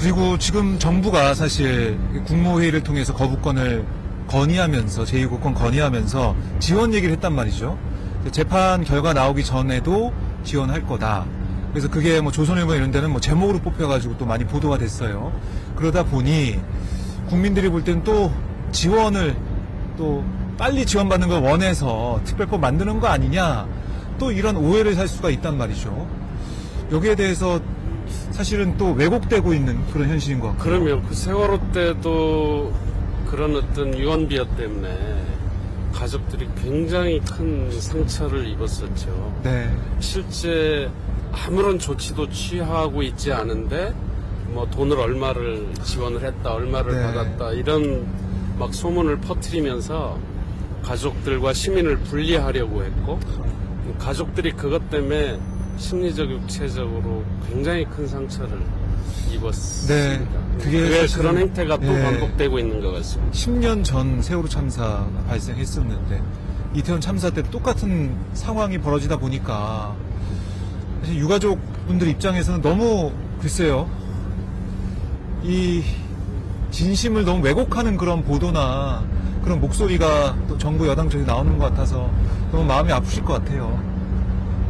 그리고 지금 정부가 사실 국무회의를 통해서 거부권을 건의하면서 제2국권 건의하면서 지원 얘기를 했단 말이죠. 재판 결과 나오기 전에도 지원할 거다. 그래서 그게 뭐 조선일보 이런 데는 뭐 제목으로 뽑혀가지고 또 많이 보도가 됐어요. 그러다 보니 국민들이 볼 때는 또 지원을 또 빨리 지원받는 걸 원해서 특별법 만드는 거 아니냐, 또 이런 오해를 살 수가 있단 말이죠. 여기에 대해서 사실은 또 왜곡되고 있는 그런 현실인 것 같고요. 그러면 그 세월호 때도 그런 어떤 유언비어 때문에 가족들이 굉장히 큰 상처를 입었었죠. 네. 실제 아무런 조치도 취하고 있지 않은데 뭐 돈을 얼마를 지원을 했다, 얼마를 네. 받았다, 이런 막 소문을 퍼뜨리면서 가족들과 시민을 분리하려고 했고, 가족들이 그것 때문에 심리적, 육체적으로 굉장히 큰 상처를 입었습니다. 네. 그게 그게 사실은- 그런 행태가 또 네. 반복되고 있는 것 같습니다. 10년 전 세월호 참사가 발생했었는데 이태원 참사 때 똑같은 상황이 벌어지다 보니까 사실 유가족 분들 입장에서는 너무 글쎄요, 이 진심을 너무 왜곡하는 그런 보도나 그런 목소리가 또 정부 여당 쪽에 나오는 것 같아서 너무 마음이 아프실 것 같아요.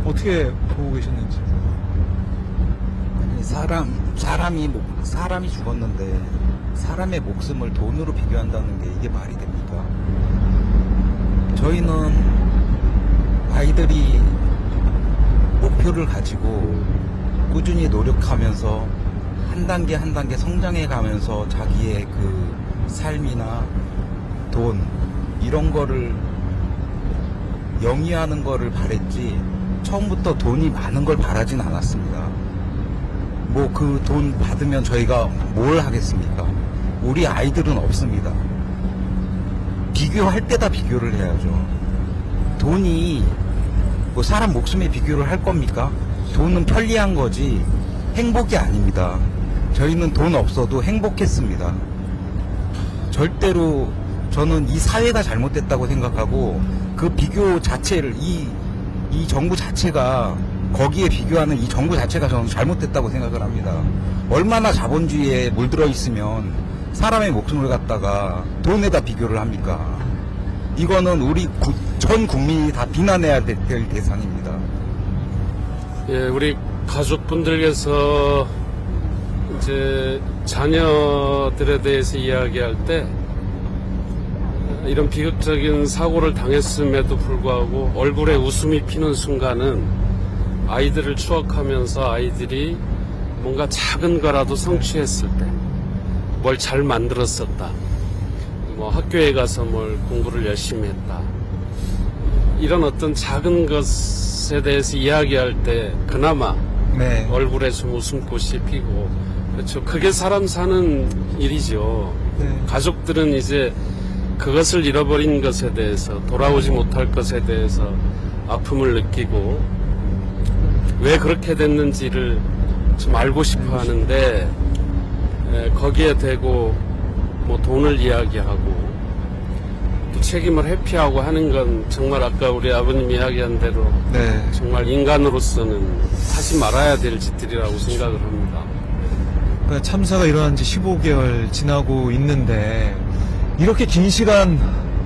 어떻게 보고 계셨는지. 사람이 죽었는데 사람의 목숨을 돈으로 비교한다는 게 이게 말이 됩니까? 저희는 아이들이 목표를 가지고 꾸준히 노력하면서 한 단계 한 단계 성장해 가면서 자기의 그 삶이나 돈 이런 거를 영위하는 거를 바랬지 처음부터 돈이 많은 걸 바라진 않았습니다. 뭐 그 돈 받으면 저희가 뭘 하겠습니까? 우리 아이들은 없습니다. 비교할 때다 비교를 해야죠. 돈이 뭐 사람 목숨에 비교를 할 겁니까? 돈은 편리한 거지 행복이 아닙니다. 저희는 돈 없어도 행복했습니다. 절대로 저는 이 사회가 잘못됐다고 생각하고 그 비교 자체를 이 정부 자체가 거기에 비교하는 이 정부 자체가 저는 잘못됐다고 생각을 합니다. 얼마나 자본주의에 물들어 있으면 사람의 목숨을 갖다가 돈에다 비교를 합니까? 이거는 우리 전 국민이 다 비난해야 될 대상입니다. 예, 우리 가족분들께서 이제 자녀들에 대해서 이야기할 때 이런 비극적인 사고를 당했음에도 불구하고 얼굴에 웃음이 피는 순간은 아이들을 추억하면서 아이들이 뭔가 작은 거라도 성취했을 때 뭘 잘 만들었었다, 뭐 학교에 가서 뭘 공부를 열심히 했다, 이런 어떤 작은 것에 대해서 이야기할 때 그나마 네. 얼굴에 좀 웃음꽃이 피고, 그렇죠. 그게 사람 사는 일이죠. 네. 가족들은 이제 그것을 잃어버린 것에 대해서, 돌아오지 못할 것에 대해서 아픔을 느끼고 왜 그렇게 됐는지를 좀 알고 싶어 하는데, 거기에 대고 뭐 돈을 이야기하고 또 책임을 회피하고 하는 건 정말 아까 우리 아버님 이야기한 대로 네. 정말 인간으로서는 하지 말아야 될 짓들이라고 생각을 합니다. 그러니까 참사가 일어난 지 15개월 지나고 있는데 이렇게 긴 시간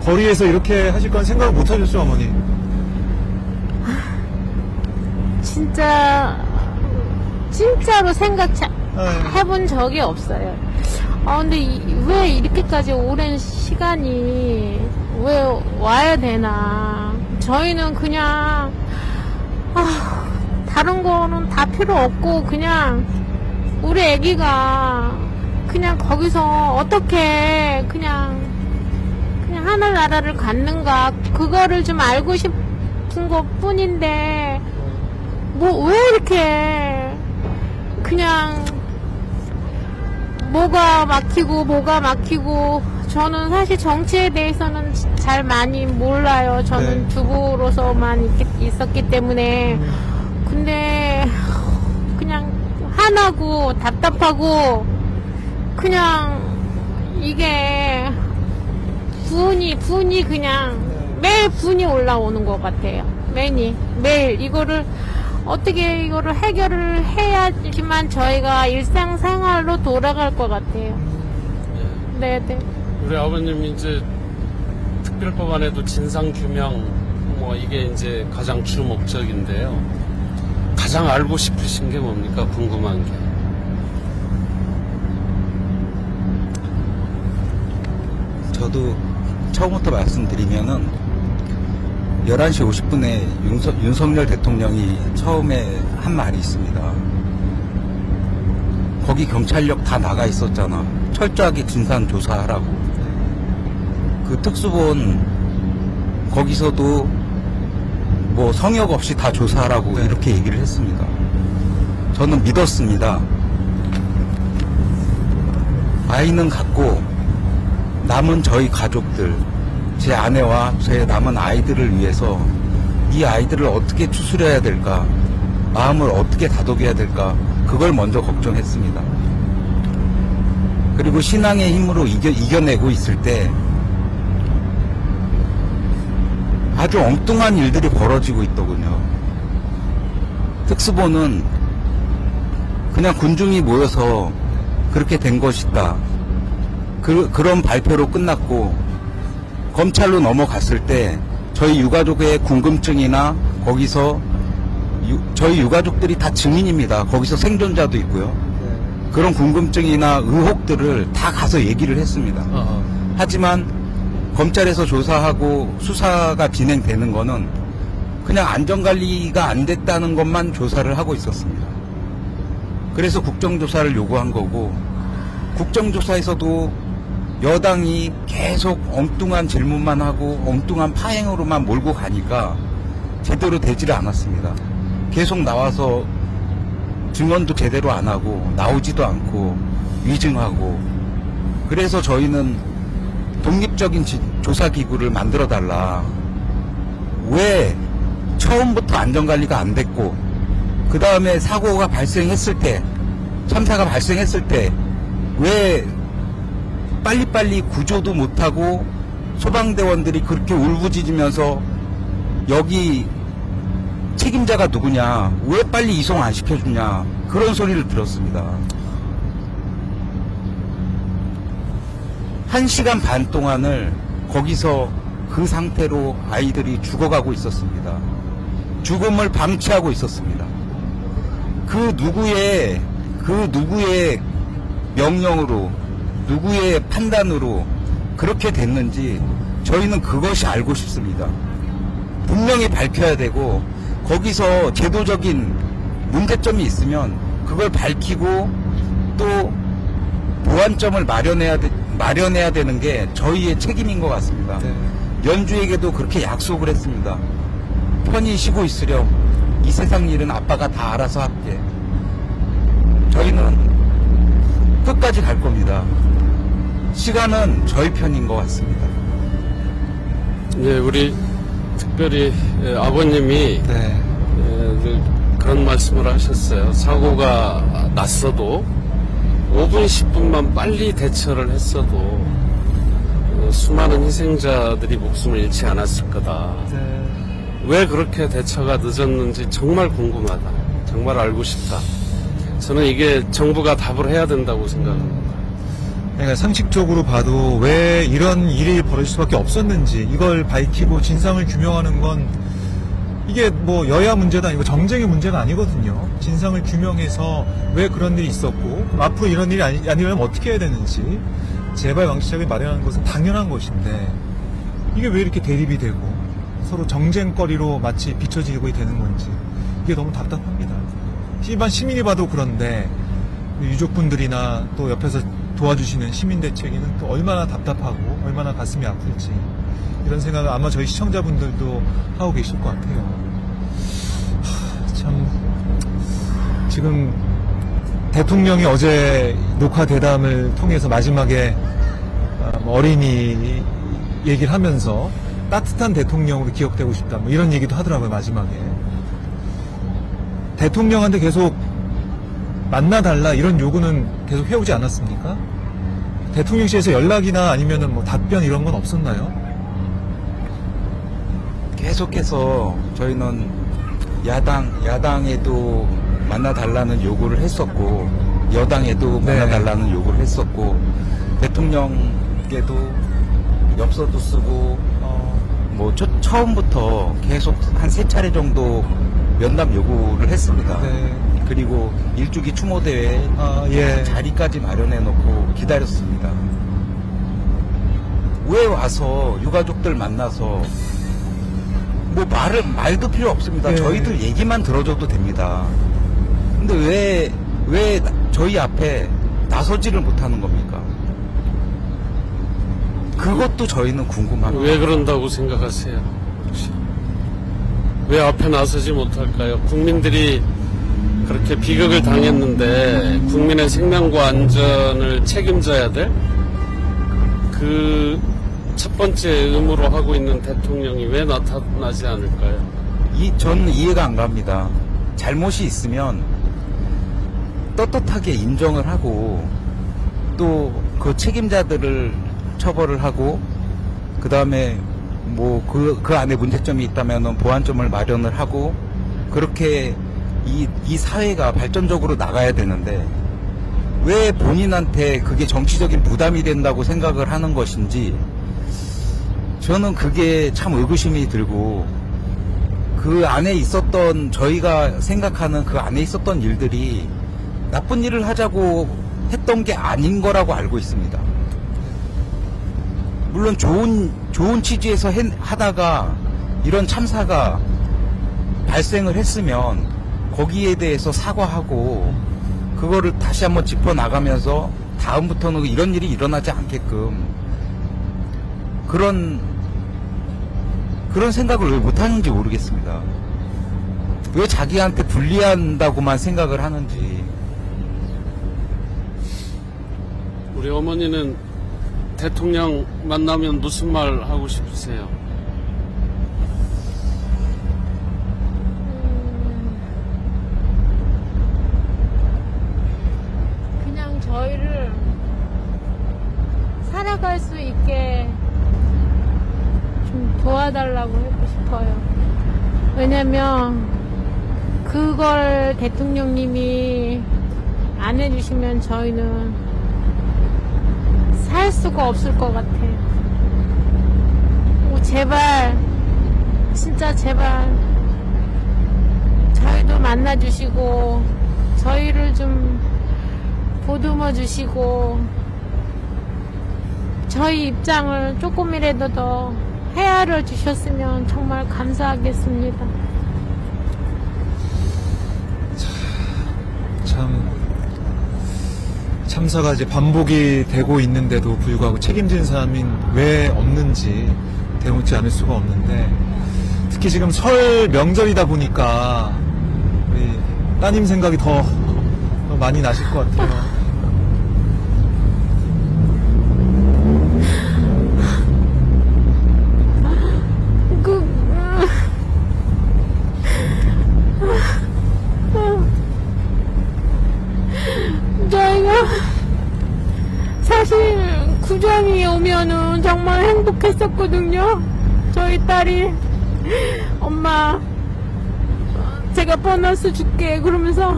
거리에서 이렇게 하실 건 생각을 못 하셨죠, 어머니? 진짜로 네. 해본 적이 없어요. 근데 왜 이렇게까지 오랜 시간이 왜 와야 되나. 저희는 그냥, 다른 거는 다 필요 없고, 그냥, 우리 애기가, 그냥 거기서 어떻게, 그냥 하늘나라를 갔는가, 그거를 좀 알고 싶은 것 뿐인데, 뭐, 왜 이렇게, 그냥, 뭐가 막히고, 저는 사실 정치에 대해서는 잘 많이 몰라요. 저는 네. 주부로서만 있었기 때문에. 근데, 그냥, 화나고, 답답하고, 그냥, 이게, 분이 그냥, 매일 분이 올라오는 것 같아요. 매일. 이거를, 어떻게 이거를 해결을 해야지만 저희가 일상생활로 돌아갈 것 같아요. 네네. 우리 아버님이 이제 특별법안에도 진상규명 뭐 이게 이제 가장 주 목적인데요. 가장 알고 싶으신 게 뭡니까? 궁금한 게. 저도 처음부터 말씀드리면은 11시 50분에 윤석열 대통령이 처음에 한 말이 있습니다. 거기 경찰력 다 나가 있었잖아. 철저하게 진상 조사하라고. 그 특수본 거기서도 뭐 성역 없이 다 조사하라고 이렇게 얘기를 했습니다. 저는 믿었습니다. 아이는 갖고 남은 저희 가족들, 제 아내와 제 남은 아이들을 위해서 이 아이들을 어떻게 추스려야 될까, 마음을 어떻게 다독여야 될까, 그걸 먼저 걱정했습니다. 그리고 신앙의 힘으로 이겨내고 있을 때 아주 엉뚱한 일들이 벌어지고 있더군요. 특수본은 그냥 군중이 모여서 그렇게 된 것이다. 그런 발표로 끝났고, 검찰로 넘어갔을 때 저희 유가족의 궁금증이나 거기서 저희 유가족들이 다 증인입니다. 거기서 생존자도 있고요. 그런 궁금증이나 의혹들을 다 가서 얘기를 했습니다. 하지만 검찰에서 조사하고 수사가 진행되는 거는 그냥 안전관리가 안 됐다는 것만 조사를 하고 있었습니다. 그래서 국정조사를 요구한 거고, 국정조사에서도 여당이 계속 엉뚱한 질문만 하고 엉뚱한 파행으로만 몰고 가니까 제대로 되지를 않았습니다. 계속 나와서 증언도 제대로 안 하고 나오지도 않고 위증하고, 그래서 저희는 독립적인 조사기구를 만들어 달라. 왜 처음부터 안전관리가 안 됐고, 그 다음에 사고가 발생했을 때, 참사가 발생했을 때 왜 빨리빨리 구조도 못하고 소방대원들이 그렇게 울부짖으면서 여기 책임자가 누구냐, 왜 빨리 이송 안 시켜주냐, 그런 소리를 들었습니다. 1시간 반 동안을 거기서 그 상태로 아이들이 죽어가고 있었습니다. 죽음을 방치하고 있었습니다. 그 누구의 명령으로, 누구의 판단으로 그렇게 됐는지 저희는 그것이 알고 싶습니다. 분명히 밝혀야 되고, 거기서 제도적인 문제점이 있으면 그걸 밝히고 또 보완점을 마련해야 되는 게 저희의 책임인 것 같습니다. 연주에게도 그렇게 약속을 했습니다. 편히 쉬고 있으렴. 이 세상 일은 아빠가 다 알아서 할게. 저희는 끝까지 갈 겁니다. 시간은 저희 편인 것 같습니다. 네, 우리 특별히 아버님이 그런 말씀을 하셨어요. 사고가 났어도 5분, 10분만 빨리 대처를 했어도 수많은 희생자들이 목숨을 잃지 않았을 거다. 왜 그렇게 대처가 늦었는지 정말 궁금하다. 정말 알고 싶다. 저는 이게 정부가 답을 해야 된다고 생각합니다. 그러니까 상식적으로 봐도 왜 이런 일이 벌어질 수밖에 없었는지 이걸 밝히고 진상을 규명하는 건 이게 뭐 여야 문제도 아니고 정쟁의 문제가 아니거든요. 진상을 규명해서 왜 그런 일이 있었고, 그럼 앞으로 이런 일이 아니려면 어떻게 해야 되는지 재발 방지책을 마련하는 것은 당연한 것인데, 이게 왜 이렇게 대립이 되고 서로 정쟁거리로 마치 비춰지고 되는 건지 이게 너무 답답합니다. 일반 시민이 봐도 그런데 유족분들이나 또 옆에서 도와주시는 시민대책위는 또 얼마나 답답하고 얼마나 가슴이 아플지, 이런 생각을 아마 저희 시청자분들도 하고 계실 것 같아요. 참, 지금 대통령이 어제 녹화 대담을 통해서 마지막에 어린이 얘기를 하면서 따뜻한 대통령으로 기억되고 싶다, 뭐 이런 얘기도 하더라고요. 마지막에 대통령한테 계속 만나달라 이런 요구는 계속 해오지 않았습니까? 대통령실에서 연락이나 아니면은 뭐 답변 이런 건 없었나요? 계속해서 저희는 야당에도 만나달라는 요구를 했었고, 여당에도 네. 만나달라는 요구를 했었고, 대통령께도 엽서도 쓰고, 뭐, 처음부터 계속 한 3차례 정도 면담 요구를 했습니다. 네. 그리고 일주기 추모대회 예. 자리까지 마련해 놓고 기다렸습니다. 왜 와서 유가족들 만나서 뭐 말도 필요 없습니다. 네. 저희들 얘기만 들어줘도 됩니다. 근데 왜 저희 앞에 나서지를 못하는 겁니까? 그것도 저희는 궁금합니다. 왜 그런다고 생각하세요? 혹시? 왜 앞에 나서지 못할까요? 국민들이 그렇게 비극을 당했는데 국민의 생명과 안전을 책임져야 될 그 첫 번째 의무로 하고 있는 대통령이 왜 나타나지 않을까요? 저는 이해가 안 갑니다. 잘못이 있으면 떳떳하게 인정을 하고 또 그 책임자들을 처벌을 하고 그 다음에 뭐 그 안에 문제점이 있다면 보완점을 마련을 하고 그렇게 이 사회가 발전적으로 나가야 되는데 왜 본인한테 그게 정치적인 부담이 된다고 생각을 하는 것인지 저는 그게 참 의구심이 들고 그 안에 있었던 저희가 생각하는 그 안에 있었던 일들이 나쁜 일을 하자고 했던 게 아닌 거라고 알고 있습니다. 물론 좋은 취지에서 하다가 이런 참사가 발생을 했으면 거기에 대해서 사과하고 그거를 다시 한번 짚어나가면서 다음부터는 이런 일이 일어나지 않게끔 그런 생각을 왜 못하는지 모르겠습니다. 왜 자기한테 불리한다고만 생각을 하는지. 우리 어머니는 대통령 만나면 무슨 말 하고 싶으세요? 그냥 저희를 살아갈 수 있게 좀 도와달라고 하고 싶어요. 왜냐면 그걸 대통령님이 안 해주시면 저희는 살 수가 없을 것 같아요. 제발, 진짜 제발 저희도 만나주시고 저희를 좀 보듬어 주시고 저희 입장을 조금이라도 더 헤아려 주셨으면 정말 감사하겠습니다. 참 참사가 이제 반복이 되고 있는데도 불구하고 책임진 사람이 왜 없는지 대묻지 않을 수가 없는데 특히 지금 설 명절이다 보니까 우리 따님 생각이 더 많이 나실 것 같아요. 저희가 사실 구정이 오면은 정말 행복했었거든요. 저희 딸이 엄마 제가 보너스 줄게 그러면서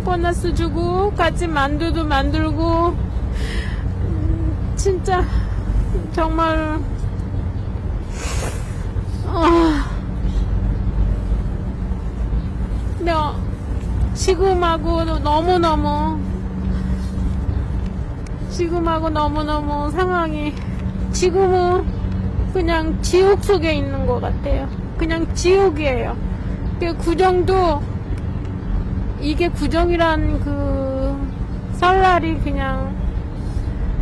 보너스 주고 같이 만두도 만들고 진짜 정말 근데 지금하고 너무너무 상황이 지금은 그냥 지옥 속에 있는 것 같아요. 그냥 지옥이에요. 구정도 이게 구정이란 그 설날이 그냥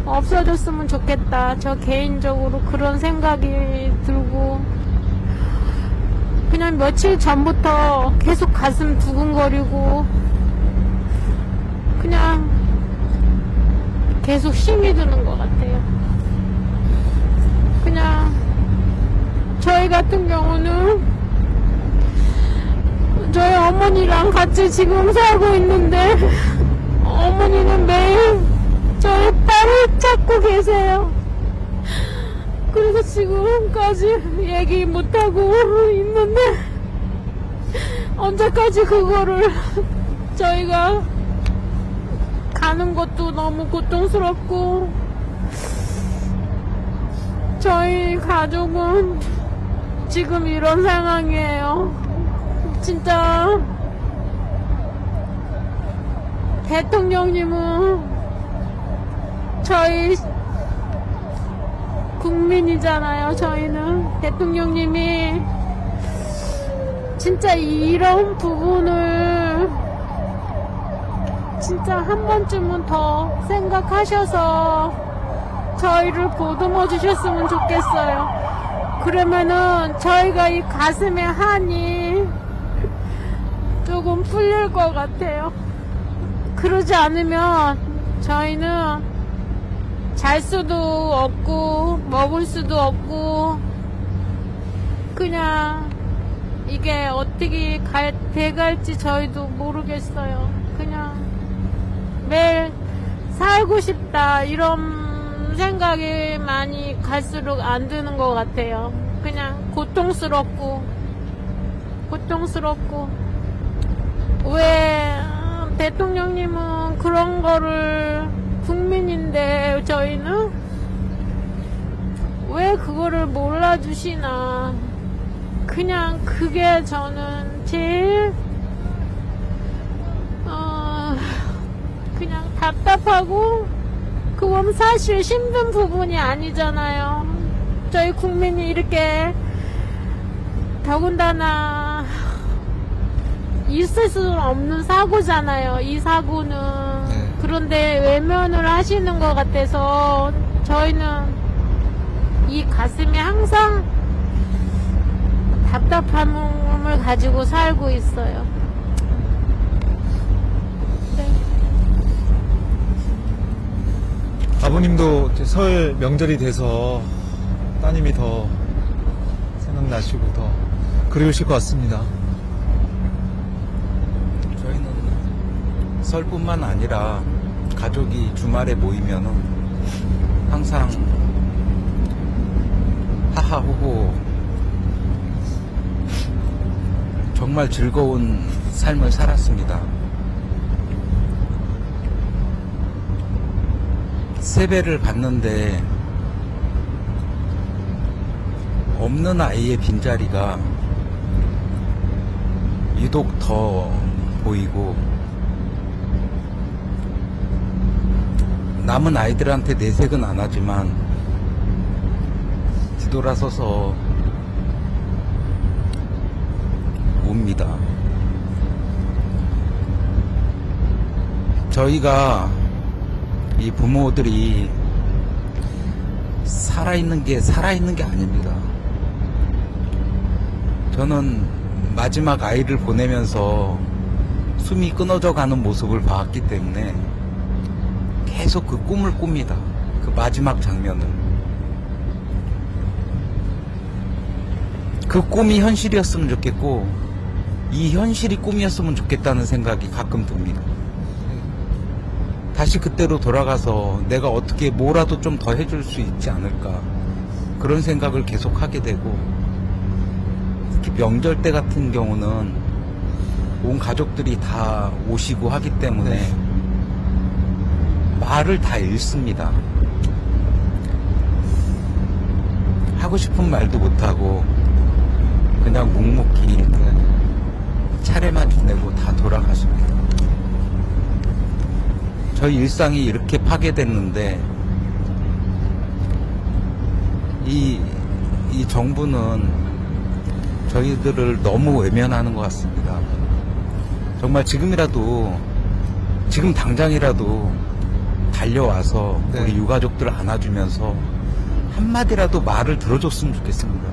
없어졌으면 좋겠다. 저 개인적으로 그런 생각이 들고 그냥 며칠 전부터 계속 가슴 두근거리고 그냥 계속 힘이 드는 것 같아요. 그냥 저희 같은 경우는 저희 어머니랑 같이 지금 살고 있는데 어머니는 매일 저희 딸을 찾고 계세요. 그래서 지금까지 얘기 못하고 있는데 언제까지 그거를 저희가 가는 것도 너무 고통스럽고, 저희 가족은 지금 이런 상황이에요. 진짜 대통령님은 저희 국민이잖아요. 저희는 대통령님이 진짜 이런 부분을 진짜 한 번쯤은 더 생각하셔서 저희를 보듬어 주셨으면 좋겠어요. 그러면은 저희가 이 가슴의 한이 조금 풀릴 것 같아요. 그러지 않으면 저희는 잘 수도 없고 먹을 수도 없고 그냥 이게 어떻게 돼갈지 저희도 모르겠어요. 그냥 매일 살고 싶다 이런 생각이 많이 갈수록 안 드는 것 같아요. 그냥 고통스럽고 왜 대통령님은 그런 거를 국민인데 저희는 왜 그거를 몰라주시나. 그냥 그게 저는 제일 그냥 답답하고, 그건 사실 힘든 부분이 아니잖아요. 저희 국민이 이렇게 더군다나 있을 수 없는 사고잖아요. 이 사고는. 네. 그런데 외면을 하시는 것 같아서 저희는 이 가슴에 항상 답답함을 가지고 살고 있어요. 네. 아버님도 이제 설 명절이 돼서 따님이 더 생각나시고 더 그리우실 것 같습니다. 저희는 설뿐만 아니라 가족이 주말에 모이면은 항상 하하호호 정말 즐거운 삶을 살았습니다. 세배를 받는데 없는 아이의 빈자리가 유독 더 보이고, 남은 아이들한테 내색은 안 하지만 뒤돌아서서 웁니다. 저희가 이 부모들이 살아있는 게 아닙니다. 저는 마지막 아이를 보내면서 숨이 끊어져 가는 모습을 봤기 때문에 계속 그 꿈을 꿉니다. 그 마지막 장면을. 그 꿈이 현실이었으면 좋겠고, 이 현실이 꿈이었으면 좋겠다는 생각이 가끔 듭니다. 다시 그때로 돌아가서 내가 어떻게 뭐라도 좀 더 해줄 수 있지 않을까, 그런 생각을 계속 하게 되고, 특히 명절 때 같은 경우는 온 가족들이 다 오시고 하기 때문에 말을 다 잃습니다. 하고 싶은 말도 못하고 그냥 묵묵히 차례만 지내고 다 돌아가십니다. 저희 일상이 이렇게 파괴됐는데 이 정부는 저희들을 너무 외면하는 것 같습니다. 정말 지금 당장이라도 달려와서 네. 우리 유가족들을 안아주면서 한마디라도 말을 들어줬으면 좋겠습니다.